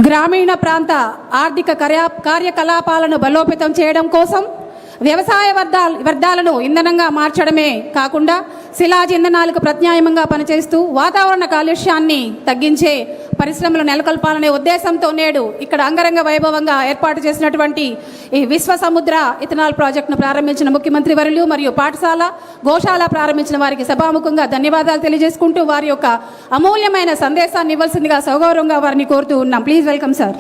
గ్రామీణ ప్రాంత ఆర్థిక కార్యకలాపాలను బలోపేతం చేయడం కోసం వ్యవసాయ వ్యర్థాలను ఇంధనంగా మార్చడమే కాకుండా శిలాజ ఇంధనాలకు ప్రత్యామ్నాయంగా పనిచేస్తూ వాతావరణ కాలుష్యాన్ని తగ్గించే పరిశ్రమలు నెలకొల్పాలనే ఉద్దేశంతో నేడు ఇక్కడ అంగరంగ వైభవంగా ఏర్పాటు చేసినటువంటి ఈ విశ్వ సముద్ర ఇథనాల్ ప్రాజెక్టును ప్రారంభించిన ముఖ్యమంత్రి వర్యులు మరియు పాఠశాల గోశాల ప్రారంభించిన వారికి సభాముఖంగా ధన్యవాదాలు తెలియజేసుకుంటూ వారి యొక్క అమూల్యమైన సందేశాన్ని ఇవ్వాల్సిందిగా సగౌరవంగా వారిని కోరుతూ ఉన్నాం. Please welcome sir.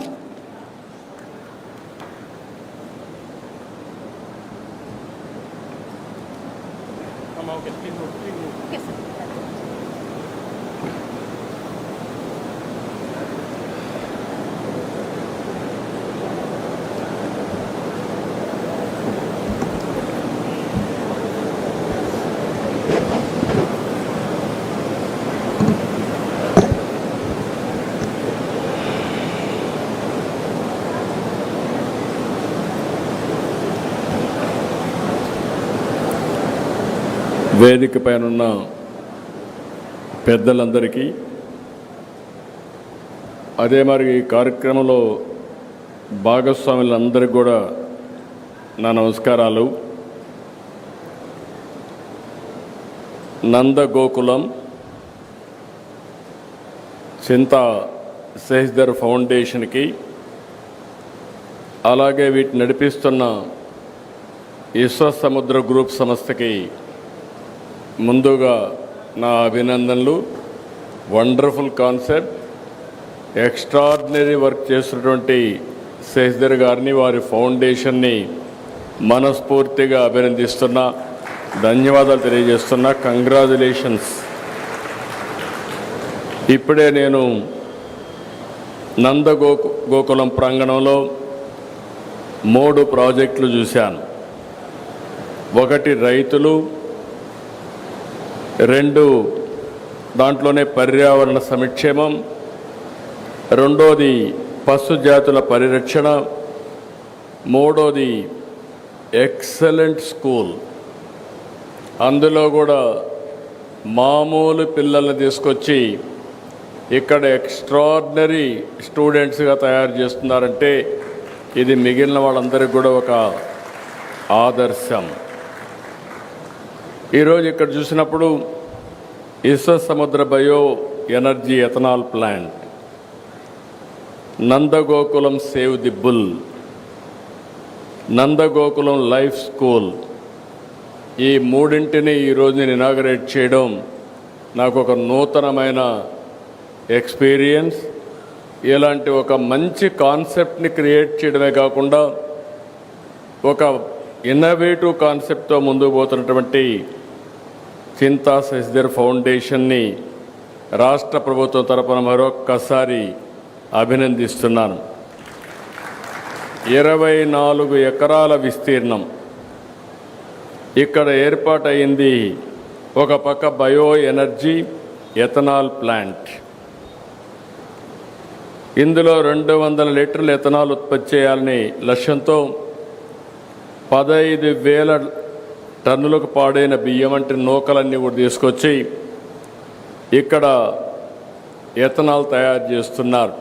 వేదిక పైన పెద్దలందరికీ, అదే మరి ఈ కార్యక్రమంలో భాగస్వాములందరికీ కూడా నా నమస్కారాలు. నందగోకులం చింతా శశిధర్ ఫౌండేషన్కి, అలాగే వీటిని నడిపిస్తున్న విశ్వ సముద్ర గ్రూప్ సంస్థకి ముందుగా నా అభినందనలు. వండర్ఫుల్ కాన్సెప్ట్, ఎక్స్ట్రాడినరీ వర్క్ చేస్తున్నటువంటి శశిధర్ గారిని, వారి ఫౌండేషన్ని మనస్ఫూర్తిగా అభినందిస్తున్నా, ధన్యవాదాలు తెలియజేస్తున్నా. కంగ్రాచులేషన్స్. ఇప్పుడే నేను నందగోకులం ప్రాంగణంలో 3 ప్రాజెక్టులు చూశాను. ఒకటి రైతులు, 2 దాంట్లోనే పర్యావరణ సంక్షేమం, 2వది పశు జాతుల పరిరక్షణ, 3వది ఎక్సలెంట్ స్కూల్. అందులో కూడా మామూలు పిల్లల్ని తీసుకొచ్చి ఇక్కడ ఎక్స్ట్రాడినరీ స్టూడెంట్స్గా తయారు చేస్తున్నారంటే ఇది మిగిలిన వాళ్ళందరికీ కూడా ఒక ఆదర్శం. ఈరోజు ఇక్కడ చూసినప్పుడు విశ్వ సముద్ర bio energy ethanol plant, Nandagokulam save the bull, Nandagokulam life school, ఈ 3ంటిని ఈరోజు నేను ఇనాగరేట్ చేయడం నాకు ఒక నూతనమైన ఎక్స్పీరియన్స్. ఇలాంటి ఒక మంచి కాన్సెప్ట్ని క్రియేట్ చేయడమే కాకుండా ఒక ఇన్నోవేటివ్ కాన్సెప్ట్తో ముందుకు పోతున్నటువంటి చింతా శశిధర్ ఫౌండేషన్ని రాష్ట్ర ప్రభుత్వం తరపున మరొక్కసారి అభినందిస్తున్నాను. 24 ఎకరాల విస్తీర్ణం ఇక్కడ ఏర్పాటైంది. ఒక పక్క బయో ఎనర్జీ ఎథనాల్ ప్లాంట్, ఇందులో 200 లీటర్ల ఎథనాల్ ఉత్పత్తి చేయాలని లక్ష్యంతో 15,000 టన్నులకు పాడైన బియ్యం వంటి నూకలన్నీ కూడా తీసుకొచ్చి ఇక్కడ ఎథనాల్ తయారు చేస్తున్నారు.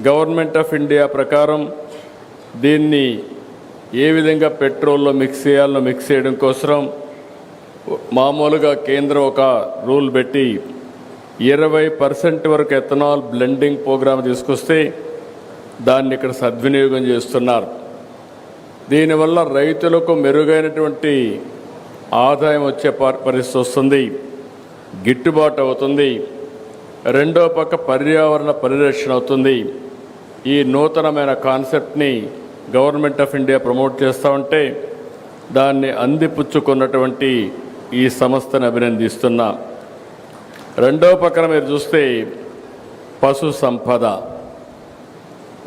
గవర్నమెంట్ ఆఫ్ ఇండియా ప్రకారం దీన్ని ఏ విధంగా పెట్రోల్లో మిక్స్ చేయాలో మిక్స్ చేయడం కోసం మామూలుగా కేంద్రం ఒక రూల్ పెట్టి 20% వరకు ఎథనాల్ బ్లెండింగ్ ప్రోగ్రామ్ తీసుకొస్తే దాన్ని ఇక్కడ సద్వినియోగం చేస్తున్నారు. దీనివల్ల రైతులకు మెరుగైనటువంటి ఆదాయం వచ్చే పరిస్థితి వస్తుంది, గిట్టుబాటు అవుతుంది. రెండో పక్క పర్యావరణ పరిరక్షణ అవుతుంది. ఈ నూతనమైన కాన్సెప్ట్ని గవర్నమెంట్ ఆఫ్ ఇండియా ప్రమోట్ చేస్తూ ఉంటే దాన్ని అందిపుచ్చుకున్నటువంటి ఈ సంస్థను అభినందిస్తున్నా. రెండో పక్కన మీరు చూస్తే పశు సంపద.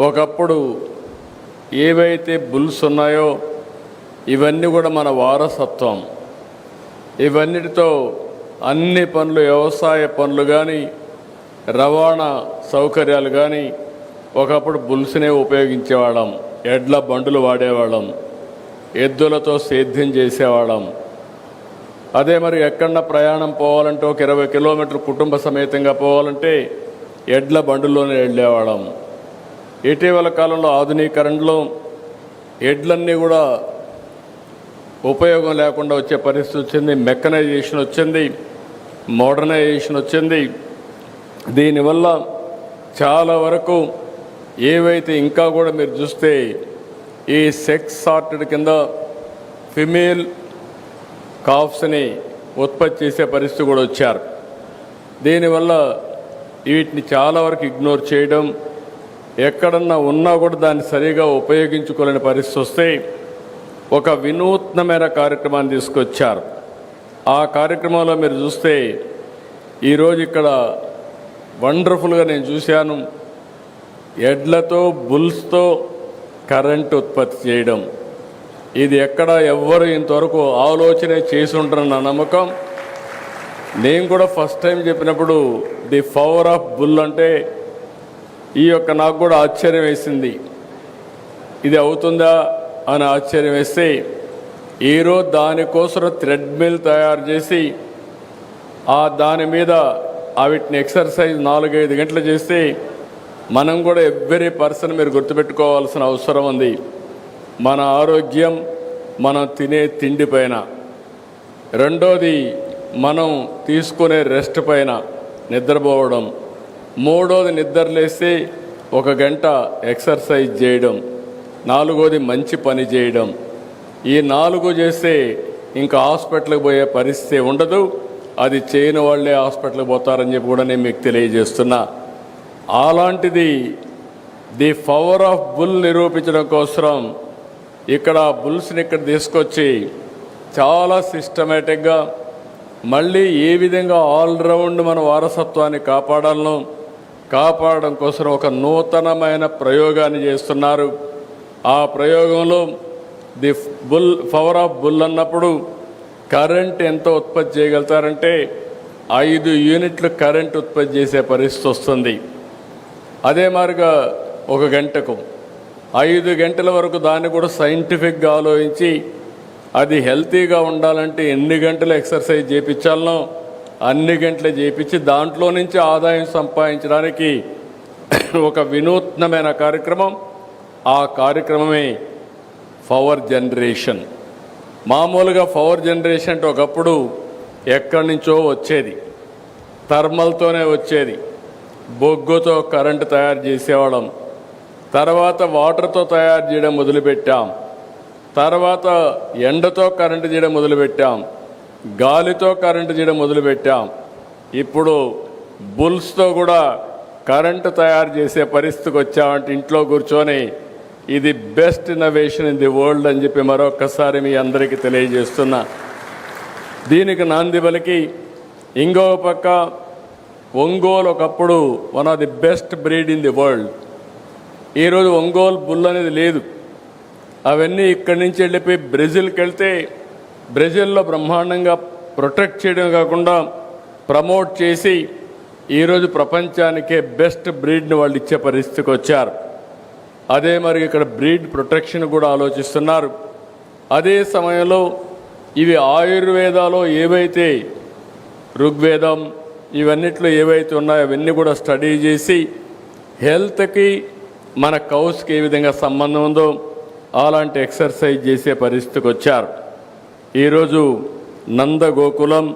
ఒకప్పుడు ఏవైతే బుల్స్ ఉన్నాయో ఇవన్నీ కూడా మన వారసత్వం. ఇవన్నిటితో అన్ని పనులు, వ్యవసాయ పనులు కానీ, రవాణా సౌకర్యాలు కానీ, ఒకప్పుడు బుల్స్నే ఉపయోగించేవాళ్ళం, ఎడ్ల బండులు వాడేవాళ్ళం, ఎద్దులతో సేద్యం చేసేవాళ్ళం. అదే మరి ఎక్కడన్నా ప్రయాణం పోవాలంటే ఒక 20 కిలోమీటర్లు కుటుంబ సమేతంగా పోవాలంటే ఎడ్ల బండుల్లోనే వెళ్ళేవాళ్ళం. ఇటీవల కాలంలో ఆధునీకరణలో ఎడ్లన్నీ కూడా ఉపయోగం లేకుండా వచ్చే పరిస్థితి వచ్చింది. మెకనైజేషన్ వచ్చింది, మోడర్నైజేషన్ వచ్చింది. దీనివల్ల చాలా వరకు ఏవైతే ఇంకా కూడా మీరు చూస్తే ఈ సెక్స్ సార్టెడ్ కింద ఫిమేల్ కాఫ్స్ని ఉత్పత్తి చేసే పరిస్థితి కూడా వచ్చారు. దీనివల్ల వీటిని చాలా వరకు ఇగ్నోర్ చేయడం, ఎక్కడన్నా ఉన్నా కూడా దాన్ని సరిగా ఉపయోగించుకోలేని పరిస్థితి వస్తే ఒక వినూత్నమైన కార్యక్రమాన్ని తీసుకొచ్చారు. ఆ కార్యక్రమంలో మీరు చూస్తే ఈరోజు ఇక్కడ వండర్ఫుల్గా నేను చూశాను, ఎడ్లతో బుల్స్తో కరెంట్ ఉత్పత్తి చేయడం. ఇది ఎక్కడ ఎవ్వరు ఇంతవరకు ఆలోచన చేసి ఉంటారన్న నమ్మకం. నేను కూడా ఫస్ట్ టైం చెప్పినప్పుడు ది పవర్ ఆఫ్ బుల్ అంటే నాకు కూడా ఆశ్చర్యం వేసింది. ఇది అవుతుందా అని ఆశ్చర్యం వేస్తే ఈరోజు దానికోసం థ్రెడ్మిల్ తయారు చేసి దాని మీద వీటిని ఎక్సర్సైజ్ 4-5 గంటలు చేస్తే మనం కూడా ఎవ్రీ పర్సన్ మీరు గుర్తుపెట్టుకోవాల్సిన అవసరం ఉంది. మన ఆరోగ్యం మనం తినే తిండి పైన, రెండోది మనం తీసుకునే రెస్ట్ పైన, నిద్రపోవడం, మూడోది నిద్రలేస్తే 1 గంట ఎక్సర్సైజ్ చేయడం, నాలుగోది మంచి పని చేయడం. ఈ 4 చేస్తే ఇంకా హాస్పిటల్కి పోయే పరిస్థితి ఉండదు. అది చేయని వాళ్ళే హాస్పిటల్కి పోతారని చెప్పి కూడా నేను మీకు తెలియజేస్తున్నా. అలాంటిది ది పవర్ ఆఫ్ బుల్ నిరూపించడం కోసం ఇక్కడ బుల్స్ని ఇక్కడ తీసుకొచ్చి చాలా సిస్టమేటిక్గా మళ్ళీ ఏ విధంగా ఆల్రౌండ్ మన వారసత్వాన్ని కాపాడడం కోసం ఒక నూతనమైన ప్రయోగాన్ని చేస్తున్నారు. ఆ ప్రయోగంలో ది పవర్ ఆఫ్ బుల్ అన్నప్పుడు కరెంట్ ఎంత ఉత్పత్తి చేయగలుగుతారంటే 5 యూనిట్లు కరెంట్ ఉత్పత్తి చేసే పరిస్థితి వస్తుంది. అదే మాదిరిగా 1 గంటకు 5 గంటల వరకు దాన్ని కూడా సైంటిఫిక్గా ఆలోచించి అది హెల్తీగా ఉండాలంటే ఎన్ని గంటలు ఎక్సర్సైజ్ చేయించాలనో అన్ని గంటలు చేయించి దాంట్లో నుంచి ఆదాయం సంపాదించడానికి ఒక వినూత్నమైన కార్యక్రమం. ఆ కార్యక్రమమే పవర్ జనరేషన్. మామూలుగా పవర్ జనరేషన్ అంటే ఒకప్పుడు ఎక్కడి నుంచో వచ్చేది, థర్మల్తోనే వచ్చేది. బొగ్గుతో కరెంటు తయారు చేసేవాళ్ళం, తర్వాత వాటర్తో తయారు చేయడం మొదలుపెట్టాం, తర్వాత ఎండతో కరెంటు చేయడం మొదలుపెట్టాం, గాలితో కరెంటు చేయడం మొదలుపెట్టాం. ఇప్పుడు బుల్స్తో కూడా కరెంటు తయారు చేసే పరిస్థితికి వచ్చామంటే ఇంట్లో కూర్చొని ఇది best innovation in the world అని చెప్పి మరొకసారి మీ అందరికీ తెలియజేస్తున్నా. దీనికి నాంది పలికి ఇంకో పక్క ఒంగోలు ఒకప్పుడు one of the best breed in the world. ఈరోజు ఒంగోలు బుల్ అనేది లేదు. అవన్నీ ఇక్కడి నుంచి వెళ్ళిపోయి బ్రెజిల్కి వెళ్తే బ్రెజిల్లో బ్రహ్మాండంగా ప్రొటెక్ట్ చేయడం కాకుండా ప్రమోట్ చేసి ఈరోజు ప్రపంచానికే బెస్ట్ బ్రీడ్ని వాళ్ళు ఇచ్చే పరిస్థితికి వచ్చారు. అదే మరి ఇక్కడ బ్రీడ్ ప్రొటెక్షన్ కూడా ఆలోచిస్తున్నారు. అదే సమయంలో ఇవి ఆయుర్వేదాలో ఏవైతే ఋగ్వేదం ఇవన్నిట్లో ఏవైతే ఉన్నాయో అవన్నీ కూడా స్టడీ చేసి హెల్త్కి మన కౌస్కి ఏ విధంగా సంబంధం ఉందో అలాంటి ఎక్సర్సైజ్ చేసే పరిస్థితికి వచ్చారు. ఈరోజు నందగోకులం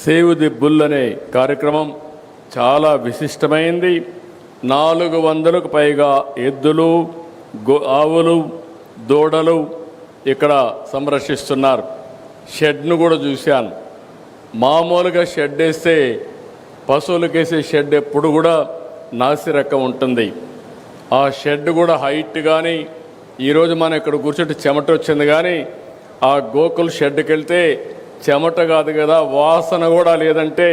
సేవ్ ది బుల్ అనే కార్యక్రమం చాలా విశిష్టమైంది. 400కు పైగా ఎద్దులు, ఆవులు, దూడలు ఇక్కడ సంరక్షిస్తున్నారు. షెడ్ను కూడా చూశాను. మామూలుగా షెడ్ వేస్తే పశువులకేసే షెడ్ ఎప్పుడు కూడా నాసిరకం ఉంటుంది. ఆ షెడ్ కూడా హైట్ కానీ ఈరోజు మనం ఇక్కడ కూర్చుంటే చెమట వచ్చింది, కానీ ఆ గోకుల్ షెడ్కి వెళ్తే చెమట కాదు కదా, వాసన కూడా లేదంటే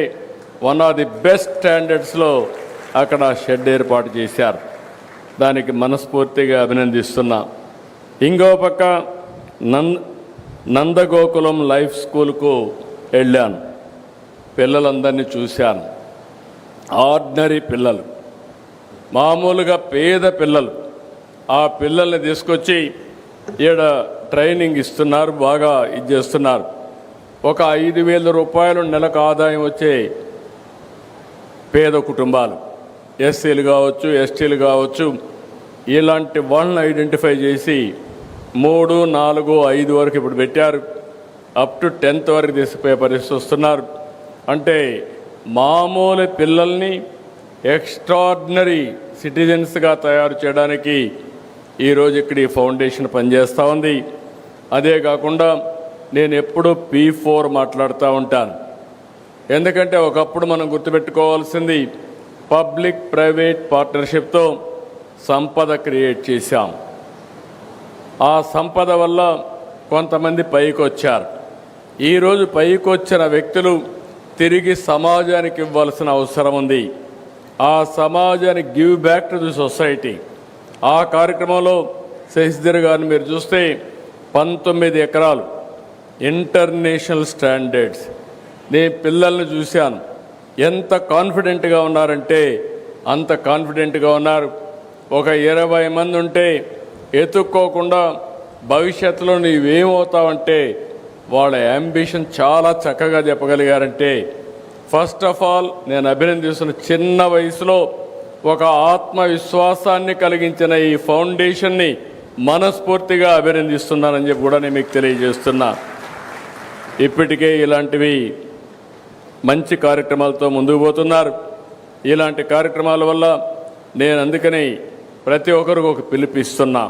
వన్ ఆఫ్ ది బెస్ట్ స్టాండర్డ్స్లో అక్కడ షెడ్ ఏర్పాటు చేశారు. దానికి మనస్ఫూర్తిగా అభినందిస్తున్నా. ఇంకో పక్క నందగోకులం లైఫ్ స్కూల్కు వెళ్ళాను. పిల్లలందరినీ చూశాను. ఆర్డినరీ పిల్లలు, మామూలుగా పేద పిల్లలు, ఆ పిల్లల్ని తీసుకొచ్చి ఈడ ట్రైనింగ్ ఇస్తున్నారు, బాగా ఇది చేస్తున్నారు. ఒక 5,000 రూపాయలు నెలకు ఆదాయం వచ్చే పేద కుటుంబాలు, ఎస్సీలు కావచ్చు, ఎస్టీలు కావచ్చు, ఇలాంటి వాళ్ళని ఐడెంటిఫై చేసి 3, 4, 5 వరకు ఇప్పుడు పెట్టారు. అప్ టు 10th వరకు తీసుకుపోయే పరిస్థితి వస్తున్నారు. అంటే మామూలు పిల్లల్ని ఎక్స్ట్రాడినరీ సిటిజన్స్గా తయారు చేయడానికి ఈరోజు ఇక్కడ ఈ ఫౌండేషన్ పనిచేస్తూ ఉంది. అదే కాకుండా నేను ఎప్పుడూ P4 మాట్లాడుతూ ఉంటాను. ఎందుకంటే ఒకప్పుడు మనం గుర్తుపెట్టుకోవాల్సింది పబ్లిక్ ప్రైవేట్ పార్ట్నర్షిప్తో సంపద క్రియేట్ చేశాం. ఆ సంపద వల్ల కొంతమంది పైకి వచ్చారు. ఈరోజు పైకి వచ్చిన వ్యక్తులు తిరిగి సమాజానికి ఇవ్వాల్సిన అవసరం ఉంది. ఆ సమాజానికి give back to the society. ఆ కార్యక్రమంలో శశిధర్ గారిని మీరు చూస్తే 19 ఎకరాలు ఇంటర్నేషనల్ స్టాండర్డ్స్. నేను పిల్లల్ని చూశాను, ఎంత కాన్ఫిడెంట్గా ఉన్నారంటే అంత కాన్ఫిడెంట్గా ఉన్నారు. ఒక 20 మంది ఉంటే ఎత్తుక్కోకుండా భవిష్యత్తులో నీవేమవుతావంటే వాళ్ళ యాంబిషన్ చాలా చక్కగా చెప్పగలిగారంటే, ఫస్ట్ ఆఫ్ ఆల్ నేను అభినందిస్తున్న చిన్న వయసులో ఒక ఆత్మవిశ్వాసాన్ని కలిగించిన ఈ ఫౌండేషన్ని మనస్ఫూర్తిగా అభినందిస్తున్నానని చెప్పి కూడా నేను మీకు తెలియజేస్తున్నా. ఇప్పటికే ఇలాంటివి మంచి కార్యక్రమాలతో ముందుకు పోతున్నారు. ఇలాంటి కార్యక్రమాల వల్ల నేను అందుకని ప్రతి ఒక్కరికి ఒక పిలుపు ఇస్తున్నా.